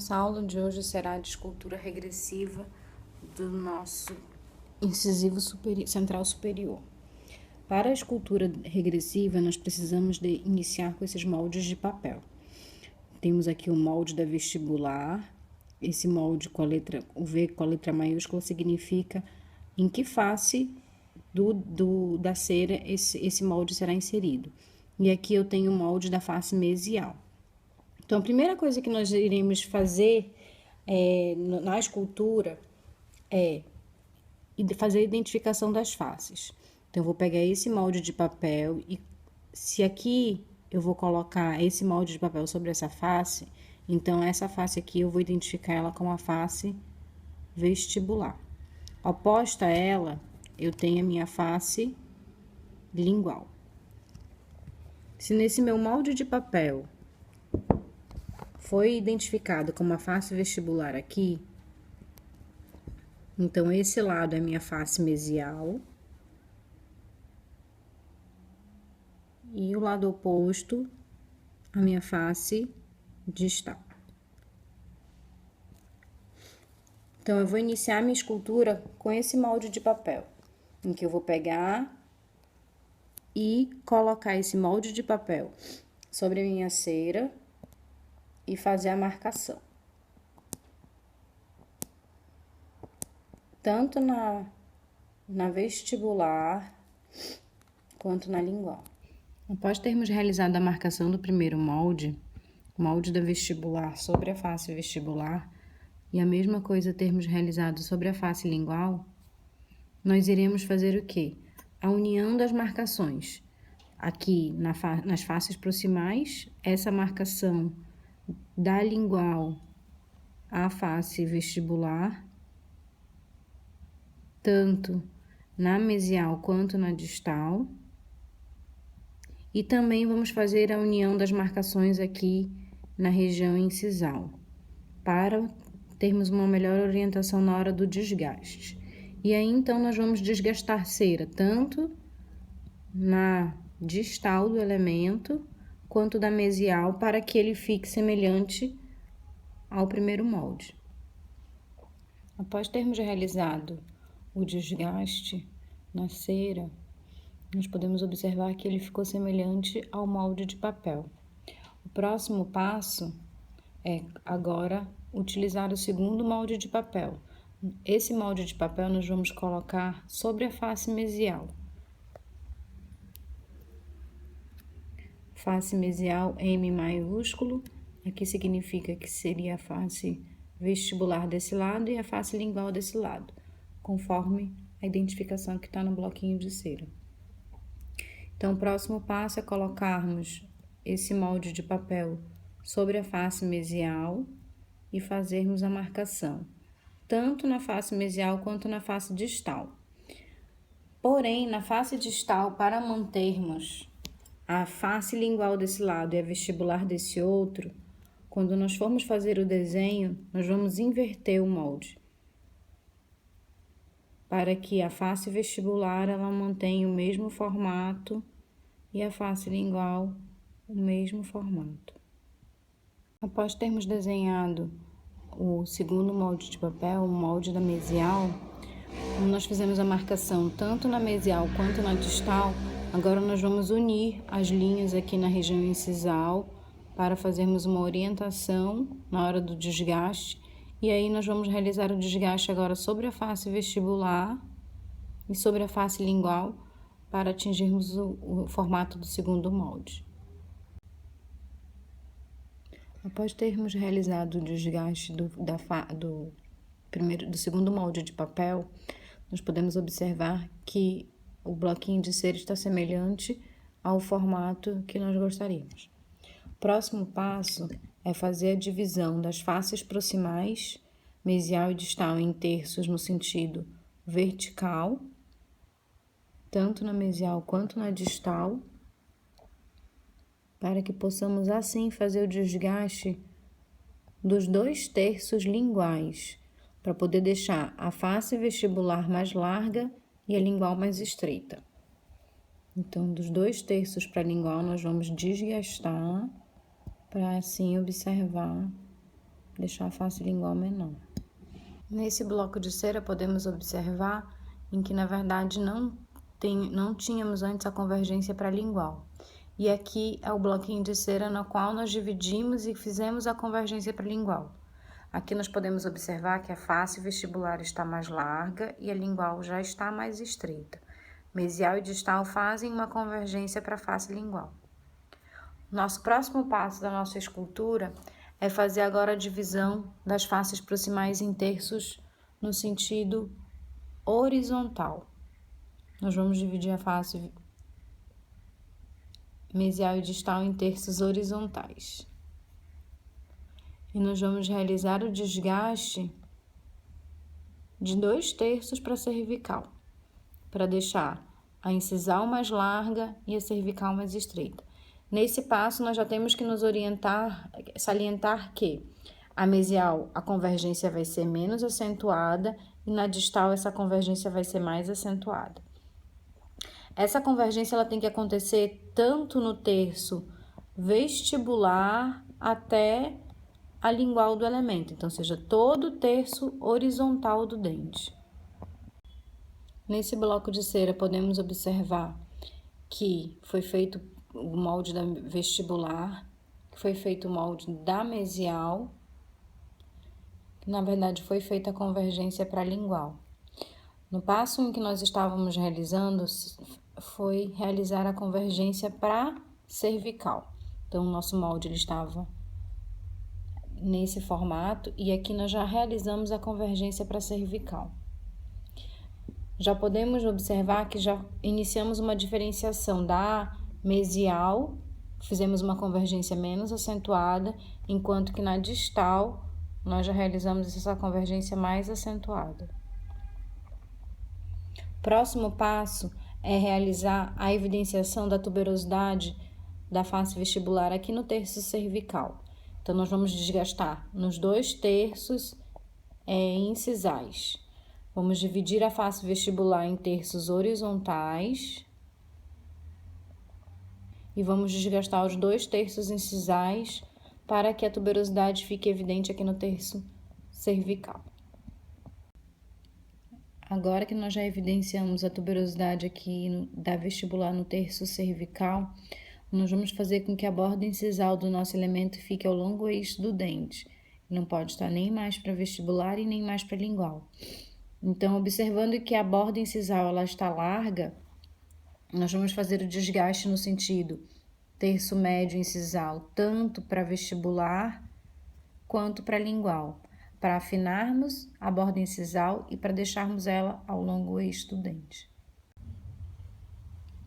nossa aula de hoje será de escultura regressiva do nosso incisivo central superior. Para a escultura regressiva, nós precisamos de iniciar com esses moldes de papel. Temos aqui o molde da vestibular. Esse molde com a letra, o V com a letra maiúscula significa em que face da cera esse molde será inserido. E aqui eu tenho o molde da face mesial. Então, a primeira coisa que nós iremos fazer na escultura é fazer a identificação das faces. Então, eu vou pegar esse molde de papel e se aqui eu vou colocar esse molde de papel sobre essa face, então essa face aqui eu vou identificar ela como a face vestibular. Oposta a ela, eu tenho a minha face lingual. Se nesse meu molde de papel foi identificado como a face vestibular aqui, então esse lado é minha face mesial e o lado oposto a minha face distal. Então eu vou iniciar minha escultura com esse molde de papel, em que eu vou pegar e colocar esse molde de papel sobre a minha cera e fazer a marcação. Tanto na vestibular quanto na lingual. Após termos realizado a marcação do primeiro molde da vestibular sobre a face vestibular, e a mesma coisa termos realizado sobre a face lingual, nós iremos fazer o quê? A união das marcações. Aqui nas faces proximais, essa marcação da lingual à face vestibular, tanto na mesial quanto na distal. E também vamos fazer a união das marcações aqui na região incisal, para termos uma melhor orientação na hora do desgaste. E aí, então, nós vamos desgastar cera, tanto na distal do elemento, quanto da mesial, para que ele fique semelhante ao primeiro molde. Após termos realizado o desgaste na cera, nós podemos observar que ele ficou semelhante ao molde de papel. O próximo passo é agora utilizar o segundo molde de papel. Esse molde de papel nós vamos colocar sobre a face mesial. Face mesial M maiúsculo, aqui significa que seria a face vestibular desse lado e a face lingual desse lado, conforme a identificação que está no bloquinho de cera. Então, o próximo passo é colocarmos esse molde de papel sobre a face mesial e fazermos a marcação, tanto na face mesial quanto na face distal. Porém, na face distal, para mantermos a face lingual desse lado e a vestibular desse outro, quando nós formos fazer o desenho, nós vamos inverter o molde, para que a face vestibular ela mantenha o mesmo formato e a face lingual o mesmo formato. Após termos desenhado o segundo molde de papel, o molde da mesial, como nós fizemos a marcação tanto na mesial quanto na distal, agora nós vamos unir as linhas aqui na região incisal para fazermos uma orientação na hora do desgaste. E aí nós vamos realizar o desgaste agora sobre a face vestibular e sobre a face lingual para atingirmos o formato do segundo molde. Após termos realizado o desgaste do segundo molde de papel, nós podemos observar que o bloquinho de cera está semelhante ao formato que nós gostaríamos. O próximo passo é fazer a divisão das faces proximais, mesial e distal, em terços no sentido vertical, tanto na mesial quanto na distal, para que possamos assim fazer o desgaste dos 2/3 linguais, para poder deixar a face vestibular mais larga e a lingual mais estreita. Então, dos 2/3 para a lingual, nós vamos desgastar para assim observar deixar a face lingual menor. Nesse bloco de cera podemos observar em que na verdade não tínhamos antes a convergência para lingual. E aqui é o bloquinho de cera no qual nós dividimos e fizemos a convergência para lingual. Aqui nós podemos observar que a face vestibular está mais larga e a lingual já está mais estreita. Mesial e distal fazem uma convergência para a face lingual. Nosso próximo passo da nossa escultura é fazer agora a divisão das faces proximais em terços no sentido horizontal. Nós vamos dividir a face mesial e distal em terços horizontais. E nós vamos realizar o desgaste de 2/3 para a cervical, para deixar a incisal mais larga e a cervical mais estreita. Nesse passo, nós já temos que nos salientar que a mesial, a convergência vai ser menos acentuada e na distal essa convergência vai ser mais acentuada. Essa convergência ela tem que acontecer tanto no terço vestibular até a lingual do elemento, então seja todo o terço horizontal do dente. Nesse bloco de cera podemos observar que foi feito o molde da vestibular, foi feito o molde da mesial, que na verdade foi feita a convergência para a lingual. No passo em que nós estávamos realizando, foi realizar a convergência para cervical. Então, o nosso molde ele estava nesse formato e aqui nós já realizamos a convergência para cervical. Já podemos observar que já iniciamos uma diferenciação da mesial, fizemos uma convergência menos acentuada, enquanto que na distal nós já realizamos essa convergência mais acentuada. Próximo passo é realizar a evidenciação da tuberosidade da face vestibular aqui no terço cervical. Então, nós vamos desgastar nos 2/3 incisais. Vamos dividir a face vestibular em terços horizontais e vamos desgastar os 2/3 incisais para que a tuberosidade fique evidente aqui no terço cervical. Agora que nós já evidenciamos a tuberosidade aqui da vestibular no terço cervical, nós vamos fazer com que a borda incisal do nosso elemento fique ao longo eixo do dente. Não pode estar nem mais para vestibular e nem mais para lingual. Então, observando que a borda incisal ela está larga, nós vamos fazer o desgaste no sentido terço médio incisal, tanto para vestibular quanto para lingual, para afinarmos a borda incisal e para deixarmos ela ao longo eixo do dente.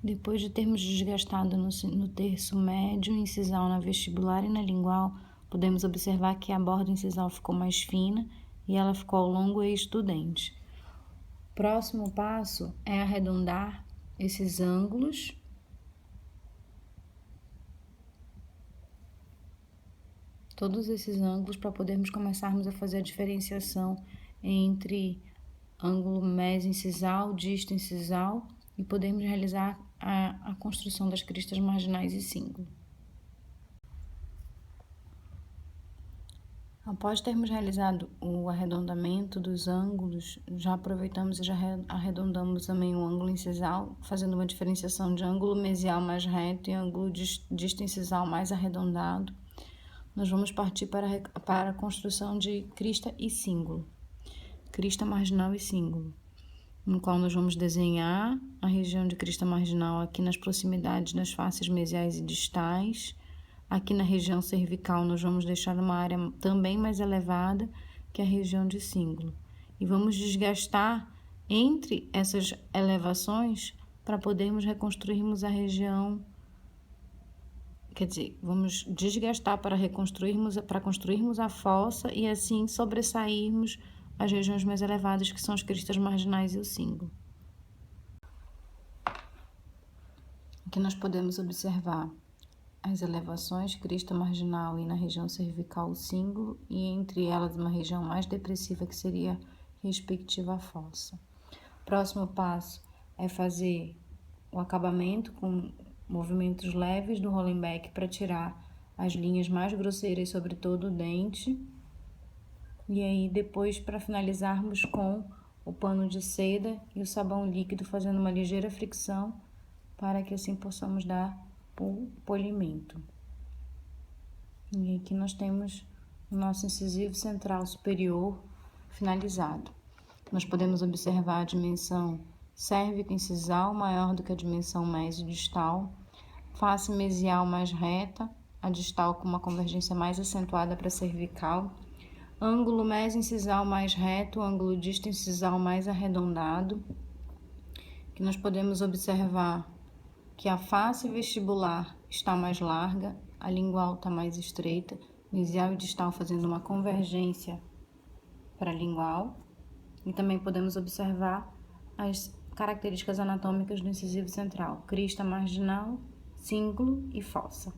Depois de termos desgastado no terço médio incisal na vestibular e na lingual, podemos observar que a borda incisal ficou mais fina e ela ficou ao longo eixo do dente. Próximo passo é arredondar esses ângulos todos esses ângulos para podermos começarmos a fazer a diferenciação entre ângulo meso-incisal, disto-incisal e podermos realizar a construção das cristas marginais e cíngulo. Após termos realizado o arredondamento dos ângulos, já aproveitamos e já arredondamos também o ângulo incisal, fazendo uma diferenciação de ângulo mesial mais reto e ângulo disto-incisal mais arredondado. Nós vamos partir para a construção de crista e cíngulo, crista marginal e cíngulo, no qual nós vamos desenhar a região de crista marginal aqui nas proximidades das faces mesiais e distais. Aqui na região cervical nós vamos deixar uma área também mais elevada que a região de cíngulo. E vamos desgastar entre essas elevações para podermos reconstruirmos a região. Quer dizer, vamos desgastar para construirmos a fossa e assim sobressairmos as regiões mais elevadas, que são as cristas marginais e o cíngulo. Aqui nós podemos observar as elevações, crista marginal e na região cervical o cíngulo, e entre elas uma região mais depressiva que seria respectiva à fossa. Próximo passo é fazer o acabamento com movimentos leves do Hollenbeck para tirar as linhas mais grosseiras sobre todo o dente. E aí depois, para finalizarmos com o pano de seda e o sabão líquido, fazendo uma ligeira fricção para que assim possamos dar o polimento. E aqui nós temos o nosso incisivo central superior finalizado. Nós podemos observar a dimensão cérvico-incisal maior do que a dimensão mesodistal, face mesial mais reta, a distal com uma convergência mais acentuada para a cervical, ângulo meso-incisal mais reto, ângulo disto-incisal mais arredondado, que nós podemos observar que a face vestibular está mais larga, a lingual está mais estreita, mesial e distal fazendo uma convergência para a lingual. E também podemos observar as características anatômicas do incisivo central, crista marginal, cíngulo e fossa.